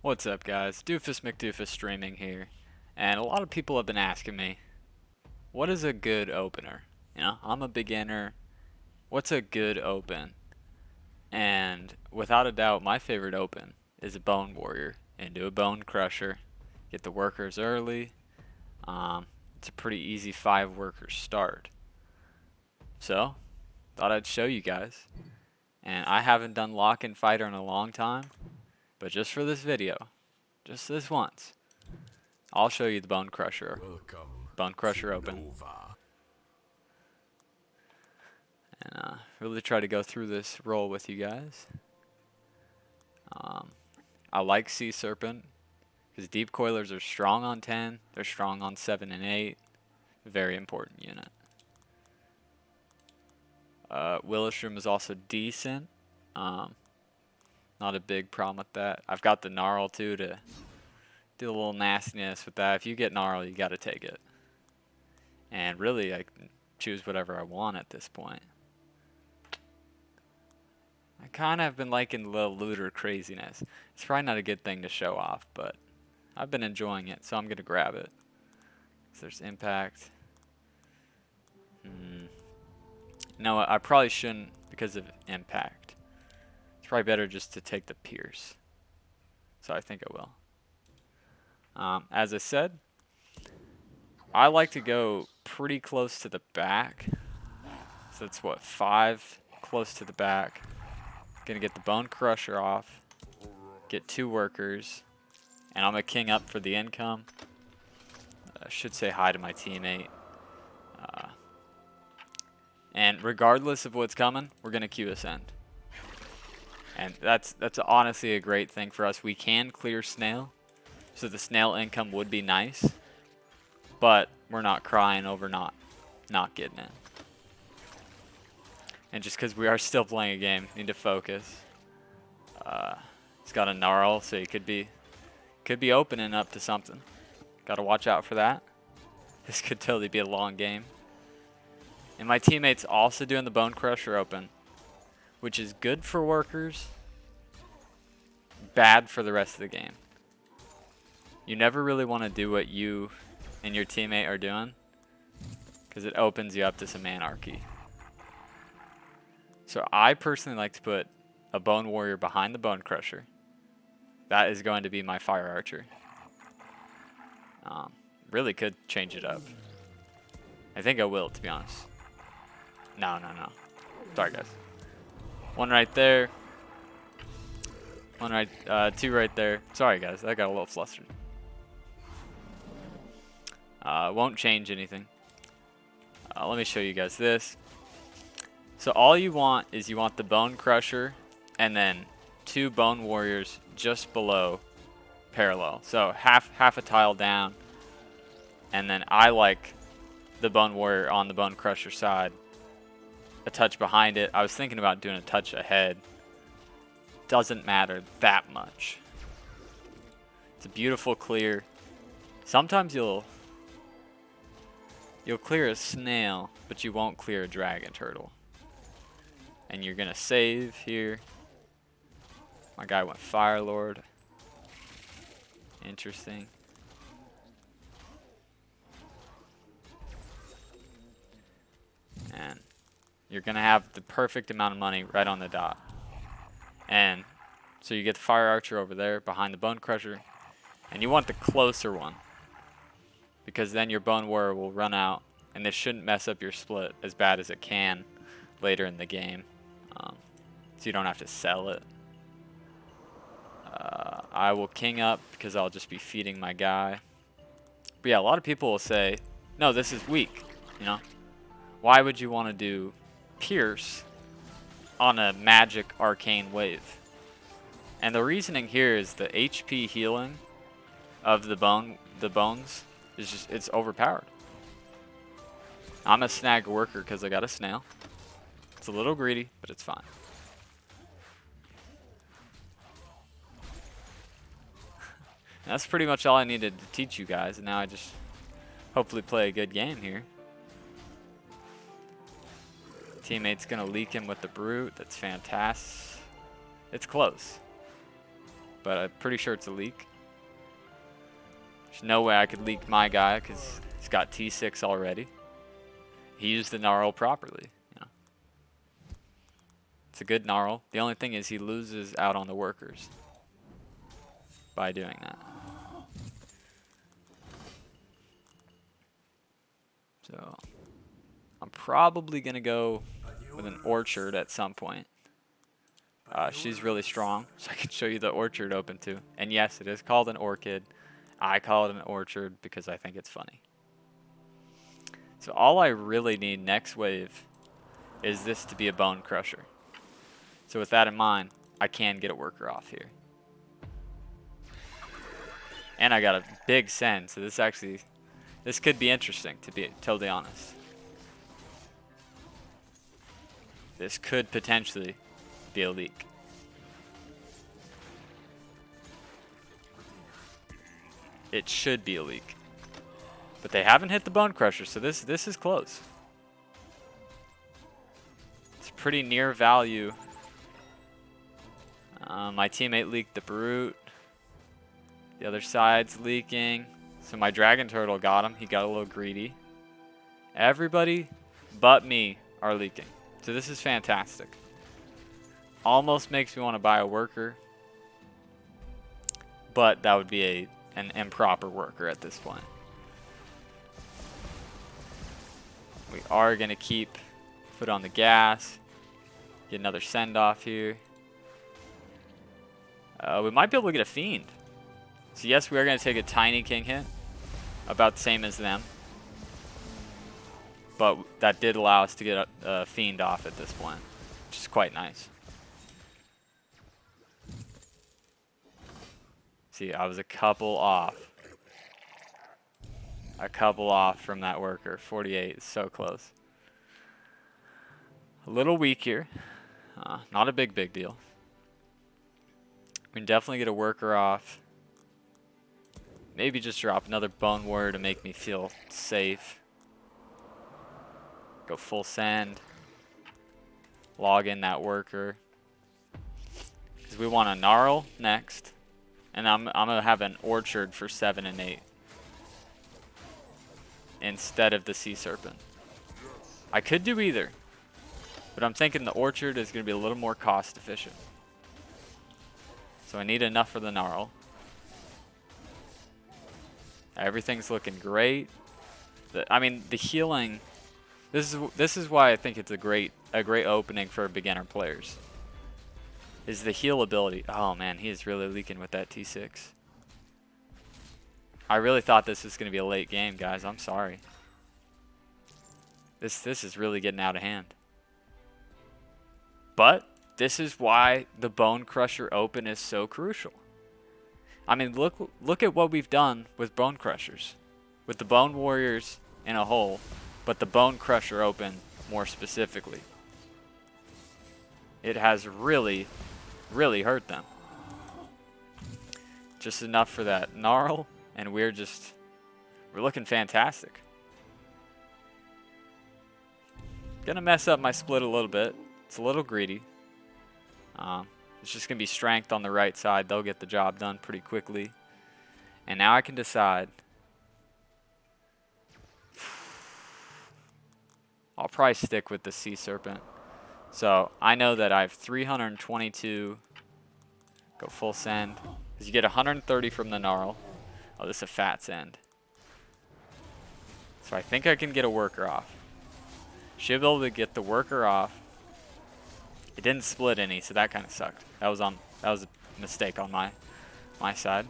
What's up, guys? Doofus Mcdooface streaming here, and a lot of people have been asking me, what is a good opener? I'm a beginner. What's a good open? And without a doubt, my favorite open is a Bone Warrior into a Bone Crusher. Get the workers early. It's a pretty easy 5 worker start. So, thought I'd show you guys. And I haven't done Lock and Fighter in a long time, but just for this video, just this once, I'll show you the Bone Crusher. Bone Crusher open. And really try to go through this roll with you guys. I like Sea Serpent because Deep Coilers are strong on 10. They're strong on 7 and 8. Very important unit. Willowshroom is also decent. Not a big problem with that. I've got the Gnarl too to do a little nastiness with that. If you get Gnarl, you got to take it. And really, I can choose whatever I want at this point. I kind of have been liking the little looter craziness. It's probably not a good thing to show off, but I've been enjoying it, so I'm going to grab it. So there's Impact. No, I probably shouldn't because of Impact. It's probably better just to take the Pierce. So I think I will. As I said, I like to go pretty close to the back. So that's what, 5 close to the back. Gonna get the Bone Crusher off, get 2 workers, and I'm gonna king up for the income. I should say hi to my teammate. And regardless of what's coming, we're gonna queue Ascend. And that's honestly a great thing for us. We can clear Snail, so the Snail income would be nice, but we're not crying over not getting it. And just because we are still playing a game, need to focus. He's got a Gnarl, so he could be opening up to something. Got to watch out for that. This could totally be a long game. And my teammate's also doing the Bone Crusher open, which is good for workers, bad for the rest of the game. You never really want to do what you and your teammate are doing, because it opens you up to some anarchy. So I personally like to put a Bone Warrior behind the Bone Crusher. That is going to be my Fire Archer. Really could change it up. I think I will, to be honest. No. Sorry, guys. 1 right there. 1 right, 2 right there. Sorry, guys. I got a little flustered. Won't change anything. Let me show you guys this. So all you want is you want the Bone Crusher and then 2 Bone Warriors just below parallel. So half a tile down. And then I like the Bone Warrior on the Bone Crusher side. A touch behind it. I was thinking about doing a touch ahead. Doesn't matter that much. It's a beautiful clear. Sometimes you'll clear a Snail, but you won't clear a Dragon Turtle. And you're gonna save here. My guy went Fire Lord. Interesting. And you're gonna have the perfect amount of money right on the dot. And so you get the Fire Archer over there behind the Bone Crusher. And you want the closer one, because then your Bone Warrior will run out, and this shouldn't mess up your split as bad as it can later in the game. So you don't have to sell it. I will king up because I'll just be feeding my guy. But yeah, a lot of people will say, no, this is weak. Why would you want to do Pierce on a magic arcane wave? And the reasoning here is the HP healing of the bones is just, it's overpowered. I'm a snag worker because I got a Snail. It's a little greedy, but it's fine. That's pretty much all I needed to teach you guys, and now I just hopefully play a good game here. Teammate's gonna leak him with the Brute. That's fantastic. It's close. but I'm pretty sure it's a leak. There's no way I could leak my guy because he's got T6 already. He used the gnarl properly. You know. It's a good gnarl. The only thing is he loses out on the workers by doing that. So I'm probably going to go with an orchard at some point. She's really strong, so I can show you the orchard open too. And yes, it is called an orchid. I call it an orchard because I think it's funny. So all I really need next wave is this to be a bone crusher. So with that in mind, I can get a worker off here. And I got a big send, so this could be interesting, to be totally honest. This could potentially be a leak. It should be a leak. But they haven't hit the bone crusher, so this is close. It's pretty near value. My teammate leaked the brute. The other side's leaking. So my dragon turtle got him. He got a little greedy. Everybody but me are leaking. So this is fantastic. Almost makes me want to buy a worker. But that would be an improper worker at this point. We are going to keep foot on the gas. Get another send off here. We might be able to get a fiend. So yes, we are going to take a tiny king hit. About the same as them. But that did allow us to get a fiend off at this point. Which is quite nice. See, I was a couple off. A couple off from that worker. 48 is so close. A little weak here. Not a big deal. We can definitely get a worker off. Maybe just drop another bone warrior to make me feel safe. Go full send. Log in that worker. Because we want a gnarl next. And I'm going to have an orchard for 7 and 8. Instead of the sea serpent. I could do either. But I'm thinking the orchard is going to be a little more cost efficient. So I need enough for the gnarl. Everything's looking great. I mean, the healing. This is why I think it's a great opening for beginner players. Is the heal ability. Oh man, he is really leaking with that T6. I really thought this was going to be a late game, guys. I'm sorry. This is really getting out of hand. But this is why the Bone Crusher Open is so crucial. I mean, look at what we've done with Bone Crushers. With the Bone Warriors in a whole, but the Bone Crusher Open more specifically. It has really, really hurt them. Just enough for that gnarl, and we're looking fantastic. Gonna mess up my split a little bit. It's a little greedy. It's just going to be strength on the right side. They'll get the job done pretty quickly. And now I can decide. I'll probably stick with the sea serpent. So I know that I have 322. Go full send. Because you get 130 from the gnarl. Oh, this is a fat send. So I think I can get a worker off. Should be able to get the worker off. It didn't split any, so that kind of sucked. That was a mistake on my side.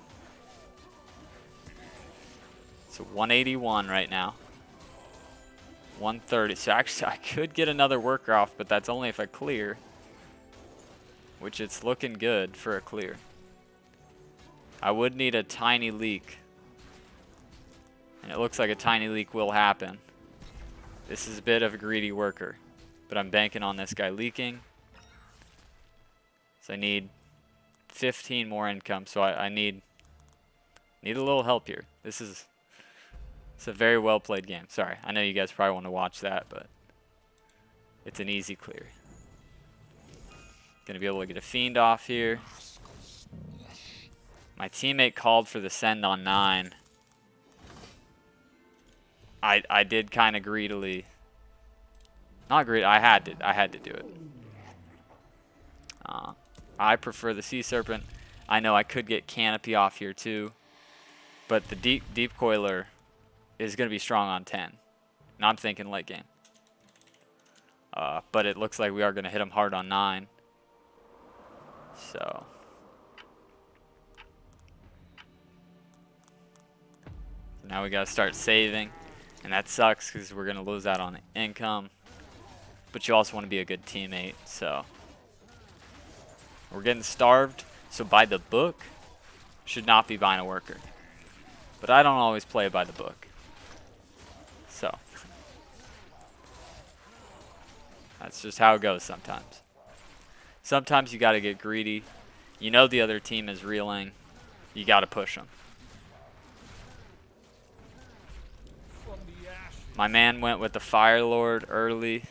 So 181 right now. 130. So actually I could get another worker off, but that's only if I clear. Which it's looking good for a clear. I would need a tiny leak. And it looks like a tiny leak will happen. This is a bit of a greedy worker. But I'm banking on this guy leaking. So I need 15 more income, so I need a little help here. It's a very well played game. Sorry, I know you guys probably want to watch that, but it's an easy clear. Gonna be able to get a fiend off here. My teammate called for the send on 9. I did kind of greedily. Not greedy. I had to do it. I prefer the Sea Serpent. I know I could get Canopy off here too, but the deep coiler is going to be strong on 10. And I'm thinking late game. But it looks like we are going to hit him hard on 9. So now we got to start saving, and that sucks because we're going to lose out on income. But you also want to be a good teammate, so we're getting starved. So by the book, should not be buying a worker. But I don't always play by the book. So that's just how it goes sometimes. Sometimes you got to get greedy. You know the other team is reeling. You got to push them. My man went with the Fire Lord early.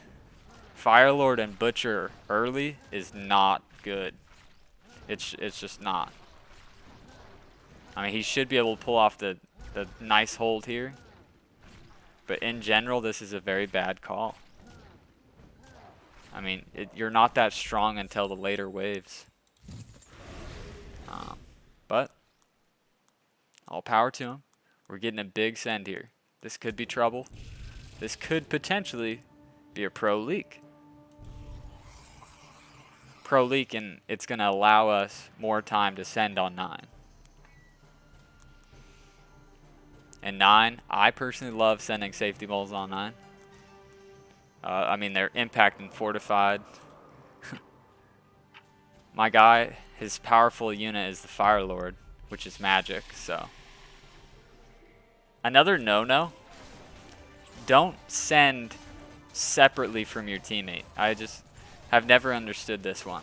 Fire Lord and Butcher early is not good. It's just not. I mean, he should be able to pull off the nice hold here. But in general, this is a very bad call. I mean, you're not that strong until the later waves. But all power to him. We're getting a big send here. This could be trouble. This could potentially be a pro leak. Pro leak, and it's going to allow us more time to send on 9. And 9, I personally love sending safety moles on 9. I mean, they're impact and fortified. My guy, his powerful unit is the Fire Lord, which is magic, so. Another no-no, don't send separately from your teammate. I just have never understood this one.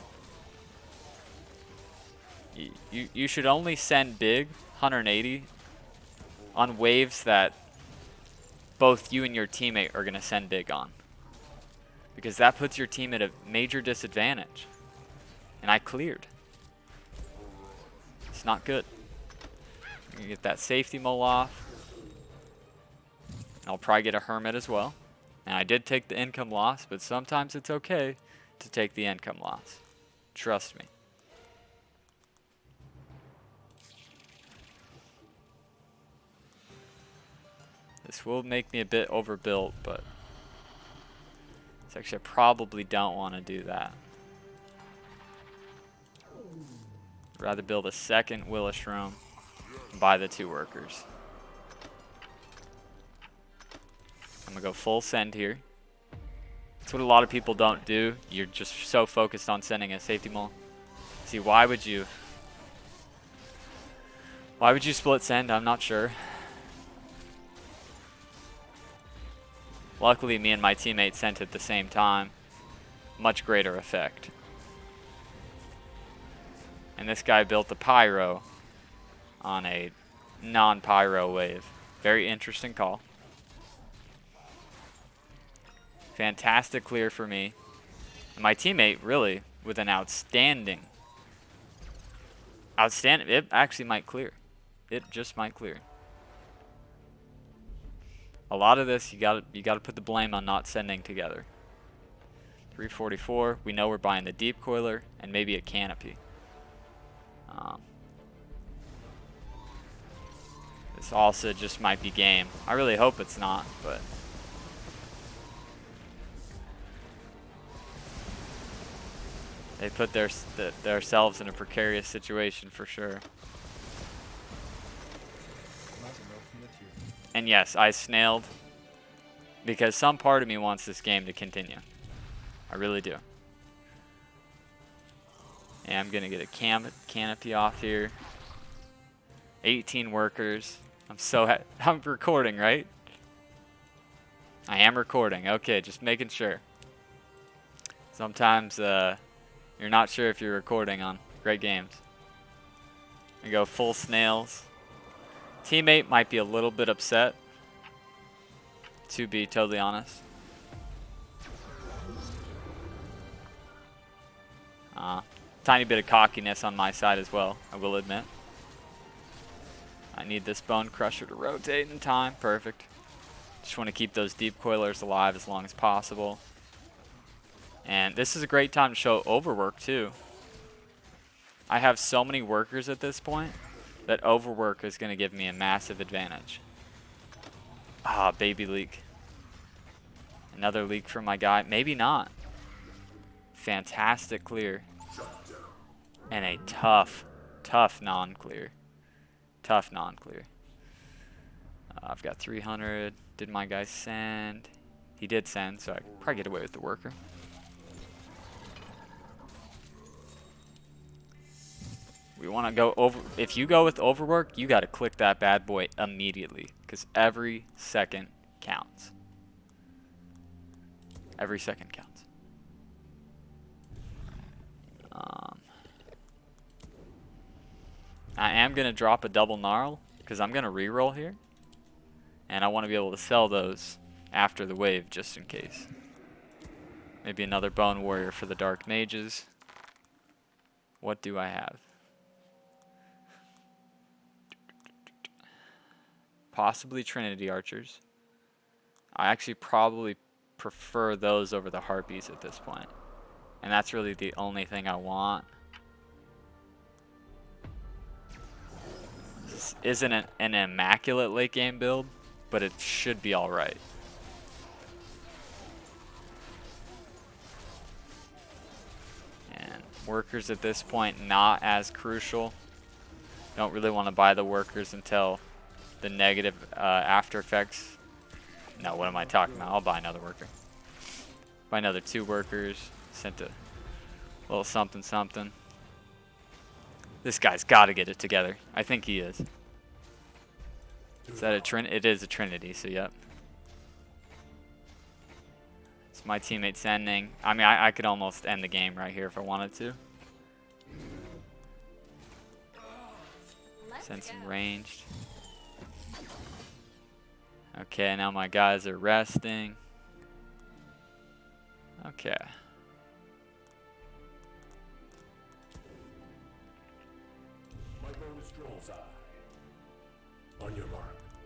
You should only send big, 180, on waves that both you and your teammate are going to send big on. Because that puts your team at a major disadvantage. And I cleared. It's not good. You get that safety mole off. I'll probably get a hermit as well. And I did take the income loss, but sometimes it's okay to take the income loss. Trust me. This will make me a bit overbuilt, but it's actually I probably don't want to do that. I'd rather build a second Willish room and buy the 2 workers. I'm going to go full send here. That's what a lot of people don't do. You're just so focused on sending a safety mole. See, why would you split send? I'm not sure. Luckily, me and my teammate sent at the same time. Much greater effect. And this guy built the pyro on a non-pyro wave. Very interesting call. Fantastic clear for me. And my teammate, really, with an outstanding. It actually might clear. It just might clear. A lot of this, you got to put the blame on not sending together. 344. We know we're buying the deep coiler and maybe a canopy. This also just might be game. I really hope it's not, but they put themselves in a precarious situation for sure. And yes, I snailed because some part of me wants this game to continue. I really do. And I'm going to get a canopy off here. 18 workers. I'm recording, right? I am recording. Okay, just making sure. Sometimes you're not sure if you're recording on great games. We go full snails. Teammate might be a little bit upset, to be totally honest. Tiny bit of cockiness on my side as well, I will admit. I need this Bone Crusher to rotate in time. Perfect. Just want to keep those Deep Coilers alive as long as possible. And this is a great time to show overwork too. I have so many workers at this point that overwork is going to give me a massive advantage. Ah, baby leak. Another leak from my guy. Maybe not. Fantastic clear. And a tough non-clear. Tough non-clear. I've got 300. Did my guy send? He did send, so I could probably get away with the worker. We want to go over. If you go with overwork, you got to click that bad boy immediately, because every second counts. Every second counts. I am going to drop a double gnarl, because I'm going to reroll here. And I want to be able to sell those after the wave, just in case. Maybe another Bone Warrior for the Dark Mages. What do I have? Possibly Trinity Archers. I actually probably prefer those over the Harpies at this point. And that's really the only thing I want. This isn't an immaculate late game build, but it should be alright. And workers at this point not as crucial. Don't really want to buy the workers until the negative after effects. No, what am I talking about? I'll buy another worker. Buy another 2 workers. Sent a little something something. This guy's got to get it together. I think he is. Is that a Trinity? It is a Trinity, so yep. It's my teammate sending. I mean, I could almost end the game right here if I wanted to. Send some ranged. Okay, now my guys are resting. Okay.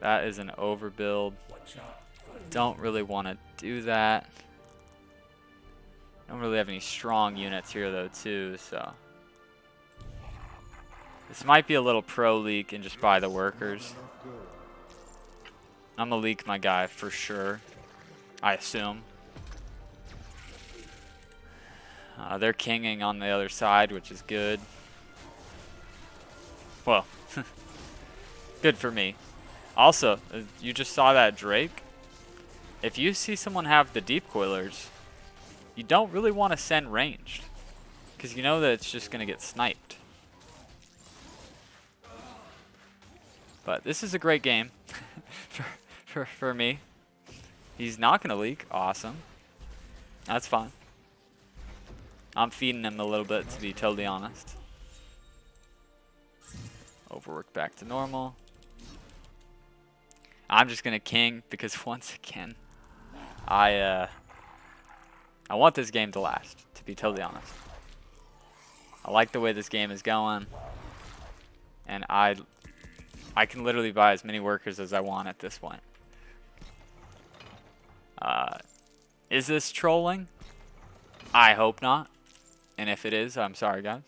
That is an overbuild. Don't really want to do that. Don't really have any strong units here though too, so. This might be a little pro leak and just buy the workers. I'm gonna leak my guy for sure, I assume. They're kinging on the other side, which is good. Well, good for me. Also, you just saw that Drake. If you see someone have the Deep Coilers, you don't really want to send ranged, because you know that it's just going to get sniped. But this is a great game for me. He's not going to leak. Awesome. That's fine. I'm feeding him a little bit, to be totally honest. Overwork back to normal. I'm just gonna king because once again, I want this game to last, to be totally honest. I like the way this game is going, and I can literally buy as many workers as I want at this point. Is this trolling? I hope not. And if it is, I'm sorry, guys.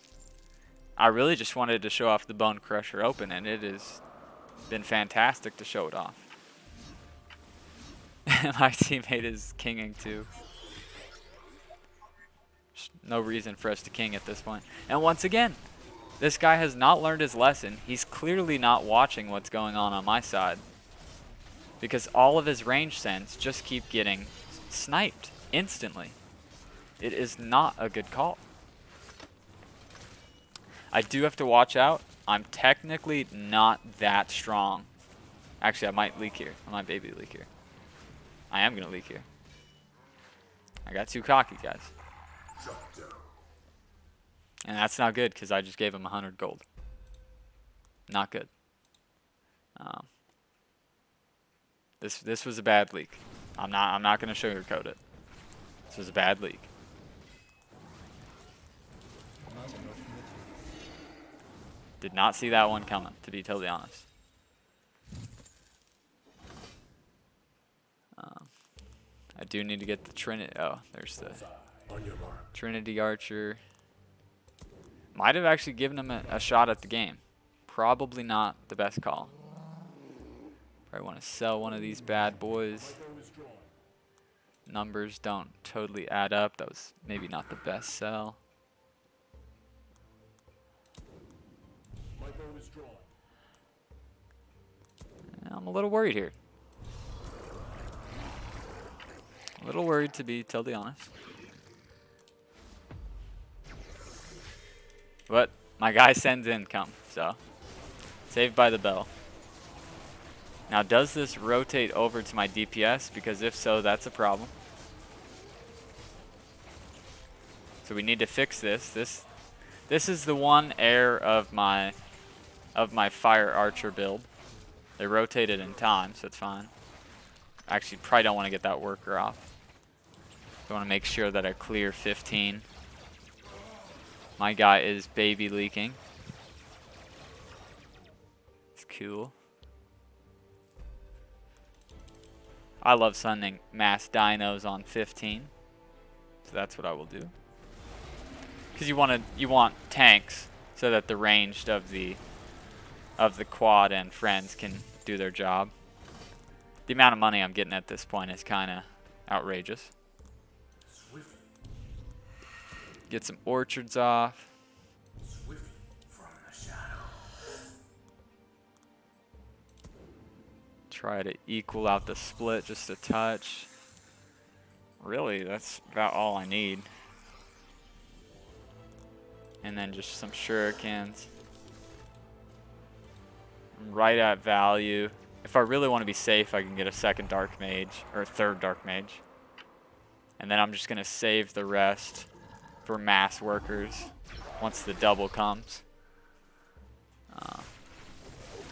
I really just wanted to show off the Bone Crusher Open, and it has been fantastic to show it off. My teammate is kinging too. There's no reason for us to king at this point. And once again, this guy has not learned his lesson. He's clearly not watching what's going on my side, because all of his range sends just keep getting sniped instantly. It is not a good call. I do have to watch out. I'm technically not that strong. Actually, I might leak here. I might baby leak here. I am going to leak here. I got too cocky, guys. And that's not good because I just gave him 100 gold. Not good. This was a bad leak. I'm not going to sugarcoat it. This was a bad leak. Did not see that one coming, to be totally honest. I do need to get the Trinity. Oh, there's the Trinity Archer. Might have actually given him a shot at the game. Probably not the best call. Probably want to sell one of these bad boys. Numbers don't totally add up. That was maybe not the best sell. I'm a little worried here. A little worried, to be totally honest. But my guy sends income, so saved by the bell. Now, does this rotate over to my DPS? Because if so, that's a problem. So we need to fix this. This is the one error of my fire archer build. They rotated in time, so it's fine. Actually, probably don't want to get that worker off. I want to make sure that I clear 15. My guy is baby leaking. It's cool. I love sending mass dinos on 15. So that's what I will do. Because you want tanks so that the ranged of the quad and friends can do their job. The amount of money I'm getting at this point is kind of outrageous. Get some orchards off. Try to equal out the split just a touch. Really, that's about all I need. And then just some shurikens. I'm right at value. If I really want to be safe, I can get a second dark mage, or a third dark mage. And then I'm just going to save the rest for mass workers once the double comes.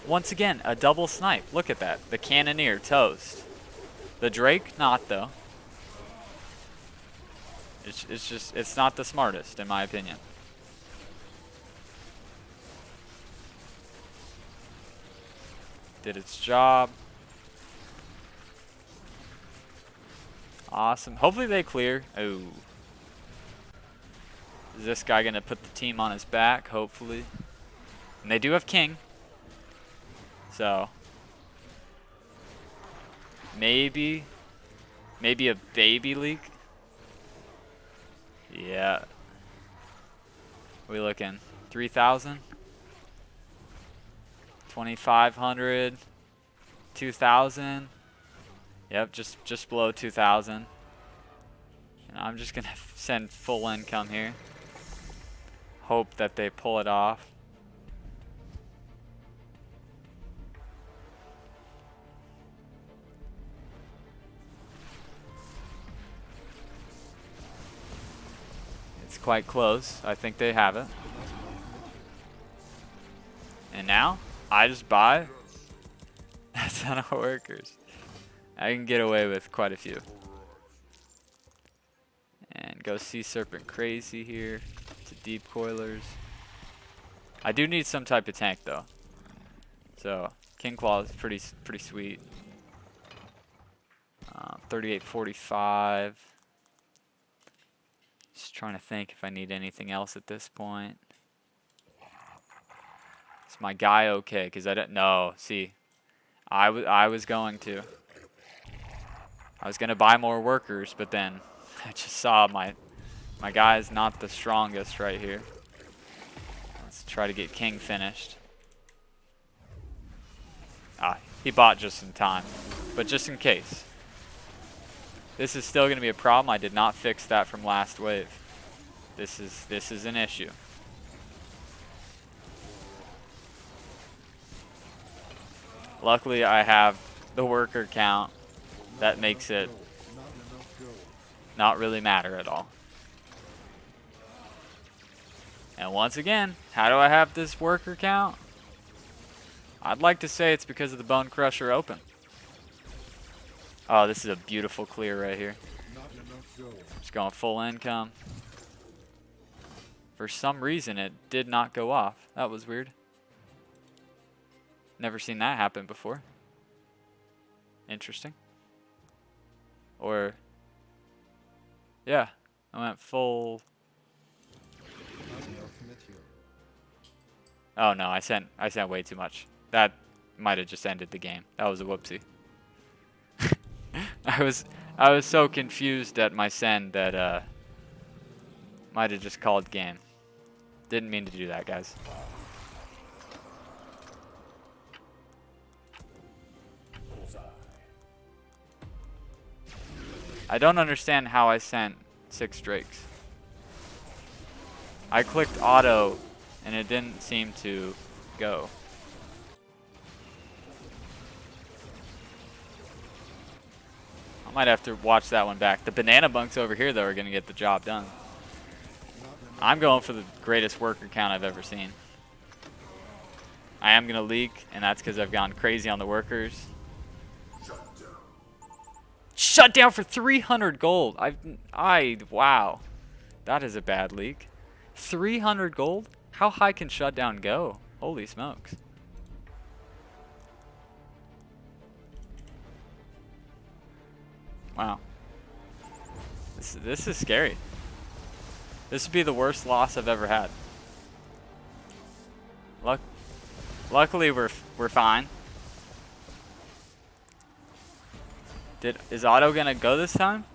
Once again, a double snipe. Look at that. The Cannoneer, toast. The Drake, not though. It's not the smartest, in my opinion. Did its job. Awesome. Hopefully they clear. Oh. Is this guy going to put the team on his back? Hopefully. And they do have King. So. Maybe a baby leak. Yeah. What are we looking? 3,000? 2,500? 2,000? Yep, just below 2,000. And I'm just gonna send full income here. Hope that they pull it off. It's quite close. I think they have it. And now I just buy a ton of workers. I can get away with quite a few. And go Sea Serpent Crazy here to Deep Coilers. I do need some type of tank though. So King Claw is pretty sweet. 3845. Just trying to think if I need anything else at this point. Is my guy okay? Because I don't know. See, I was going to. I was going to buy more workers, but then I just saw my guy is not the strongest right here. Let's try to get King finished. Ah, he bought just in time, but just in case. This is still going to be a problem. I did not fix that from last wave. This is an issue. Luckily, I have the worker count that makes it not really matter at all. And once again, how do I have this worker count? I'd like to say it's because of the Bone Crusher open. Oh, this is a beautiful clear right here. Just going full income. For some reason, it did not go off. That was weird. Never seen that happen before. Interesting. Or Yeah, I went full. Oh no, I sent way too much. That might have just ended the game. That was a whoopsie. I was so confused at my send that might have just called game. Didn't mean to do that, guys. I don't understand how I sent 6 drakes. I clicked auto and it didn't seem to go. I might have to watch that one back. The banana bunks over here, though, are going to get the job done. I'm going for the greatest worker count I've ever seen. I am going to leak, and that's because I've gone crazy on the workers. Shut down for 300 gold. Wow. That is a bad leak. 300 gold? How high can shutdown go? Holy smokes. Wow. This is scary. This would be the worst loss I've ever had. Luckily we're fine. Is auto gonna go this time?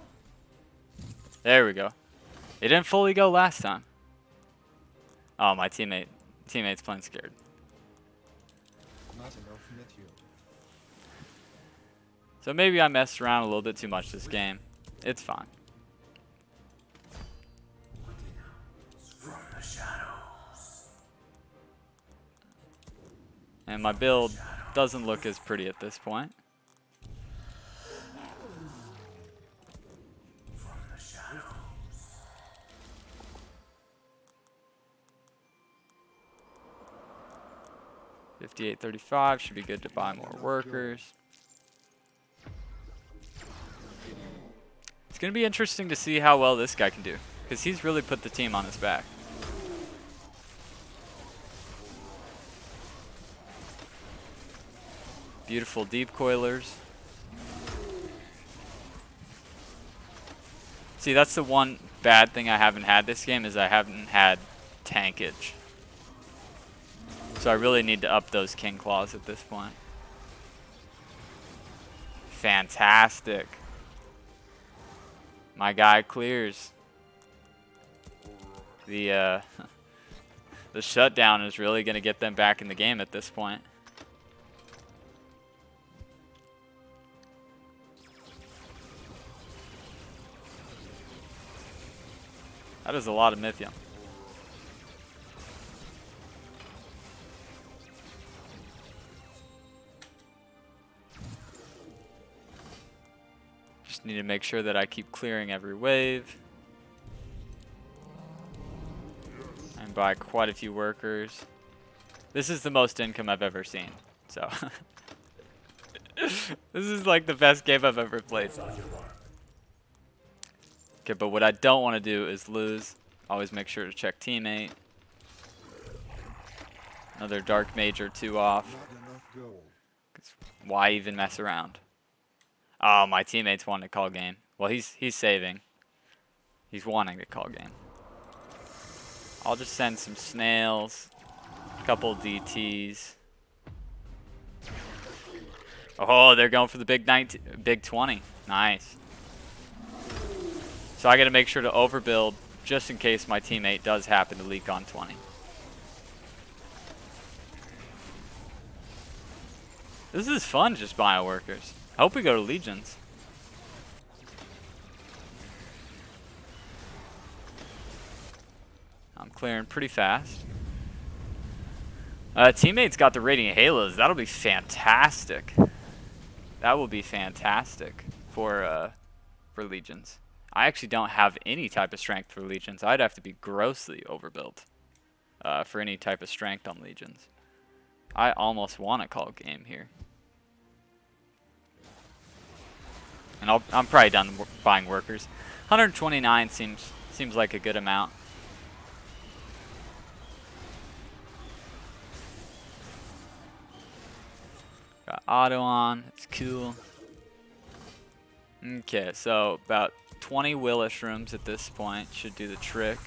There we go. It didn't fully go last time. Oh, my teammate's playing scared. So maybe I messed around a little bit too much this game. It's fine. And my build doesn't look as pretty at this point. $58.35 should be good to buy more workers. It's going to be interesting to see how well this guy can do, because he's really put the team on his back. Beautiful deep coilers. See, that's the one bad thing I haven't had this game, is I haven't had tankage. So I really need to up those king claws at this point. Fantastic. My guy clears. The the shutdown is really going to get them back in the game at this point. That is a lot of Mythium. Just need to make sure that I keep clearing every wave. And buy quite a few workers. This is the most income I've ever seen. So this is like the best game I've ever played. Okay, but what I don't want to do is lose. Always make sure to check teammate. Another Dark Mage or 2 off. Why even mess around? Oh, my teammates want to call game. Well, he's saving. He's wanting to call game. I'll just send some snails, a couple DTs. Oh, they're going for the big 20. Nice. So I got to make sure to overbuild just in case my teammate does happen to leak on 20. This is fun, just buying workers. I hope we go to Legions. I'm clearing pretty fast. Teammates got the Radiant Halos. That'll be fantastic. That will be fantastic for Legions. I actually don't have any type of strength for Legions. I'd have to be grossly overbuilt for any type of strength on Legions. I almost want to call game here. And I'm probably done buying workers. 129 seems like a good amount. Got auto on. It's cool. Okay, so about 20 Willish rooms at this point should do the trick.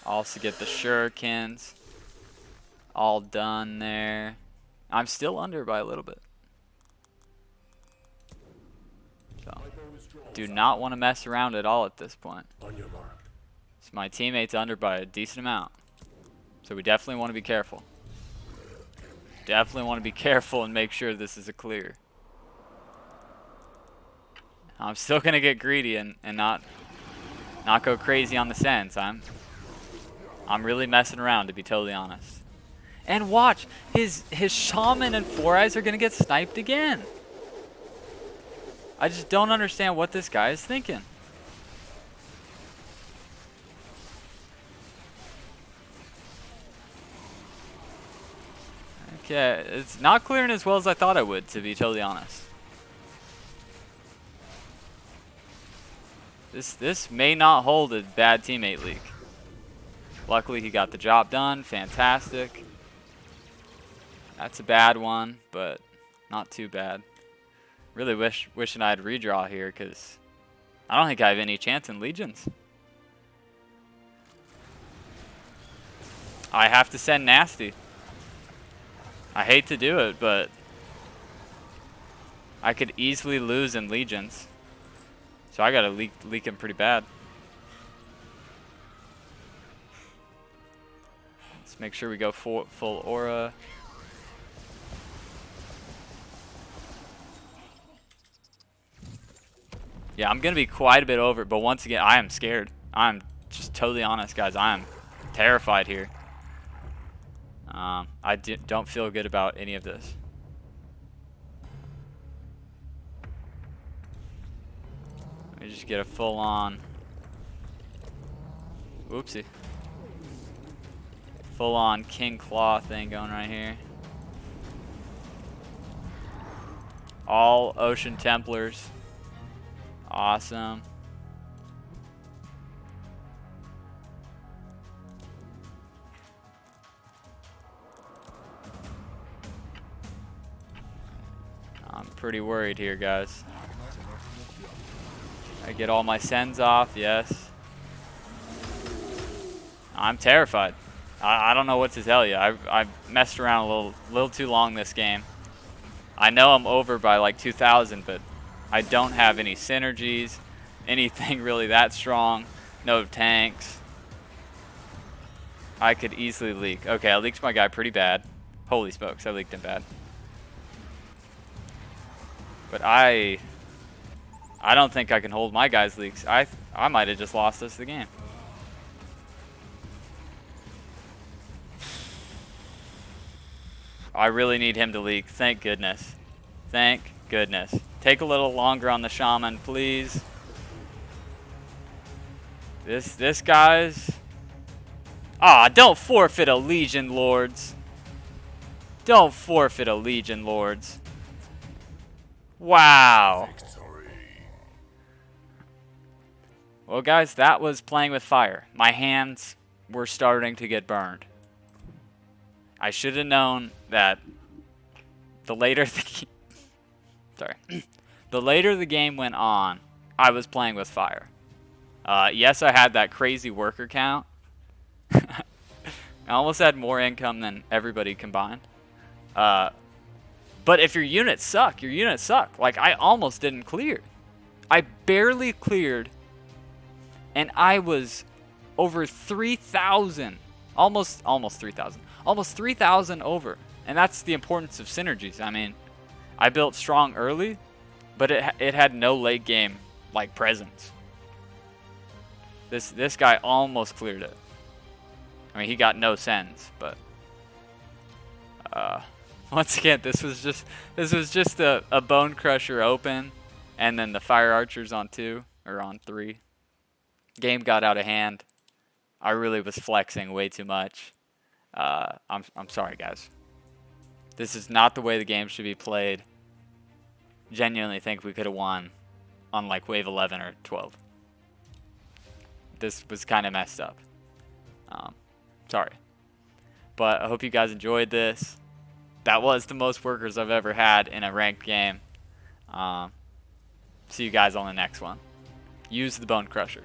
Also get the shurikens all done there. I'm still under by a little bit. So, do not want to mess around at all at this point. So my teammate's under by a decent amount. So we definitely want to be careful. Definitely want to be careful and make sure this is a clear. I'm still going to get greedy and not go crazy on the sends. I'm really messing around, to be totally honest. And watch, his shaman and 4 eyes are going to get sniped again. I just don't understand what this guy is thinking. Okay, it's not clearing as well as I thought I would, to be totally honest. This may not hold a bad teammate leak. Luckily, he got the job done. Fantastic. That's a bad one, but not too bad. Really wishing I'd redraw here, because I don't think I have any chance in Legions. I have to send Nasty. I hate to do it, but I could easily lose in Legions. So I gotta leak him pretty bad. Let's make sure we go full aura. Yeah, I'm gonna be quite a bit over, but once again, I am scared. I'm just totally honest, guys. I am terrified here. I don't feel good about any of this. Let me just get a full-on... Oopsie. Full-on King Claw thing going right here. All Ocean Templars. Awesome. I'm pretty worried here, guys. I get all my sends off, yes. I'm terrified. I don't know what to tell you. I've messed around a little too long this game. I know I'm over by like 2,000, but I don't have any synergies, anything really that strong. No tanks. I could easily leak. Okay, I leaked my guy pretty bad. Holy smokes, I leaked him bad. But I don't think I can hold my guys' leaks. I might have just lost us the game. I really need him to leak. Thank goodness. Thank goodness. Take a little longer on the shaman, please. This guy's... Ah, don't forfeit a Legion, Lords. Don't forfeit a Legion, Lords. Wow. Well, guys, that was playing with fire. My hands were starting to get burned. I should have known that the later the later the game went on, I was playing with fire. Yes, I had that crazy worker count. I almost had more income than everybody combined. But if your units suck, your units suck. Like, I almost didn't clear. I barely cleared, and I was over 3,000. Almost 3,000. Almost 3,000 over. And that's the importance of synergies. I mean, I built strong early, but it had no late game, like, presence. This guy almost cleared it. I mean, he got no sends, but... once again, this was just a Bone Crusher open, and then the Fire Archers on 2, or on 3. Game got out of hand. I really was flexing way too much. I'm sorry, guys. This is not the way the game should be played. Genuinely think we could have won on like wave 11 or 12. This was kind of messed up. Sorry. But I hope you guys enjoyed this. That was the most workers I've ever had in a ranked game. See you guys on the next one. Use the Bone Crusher.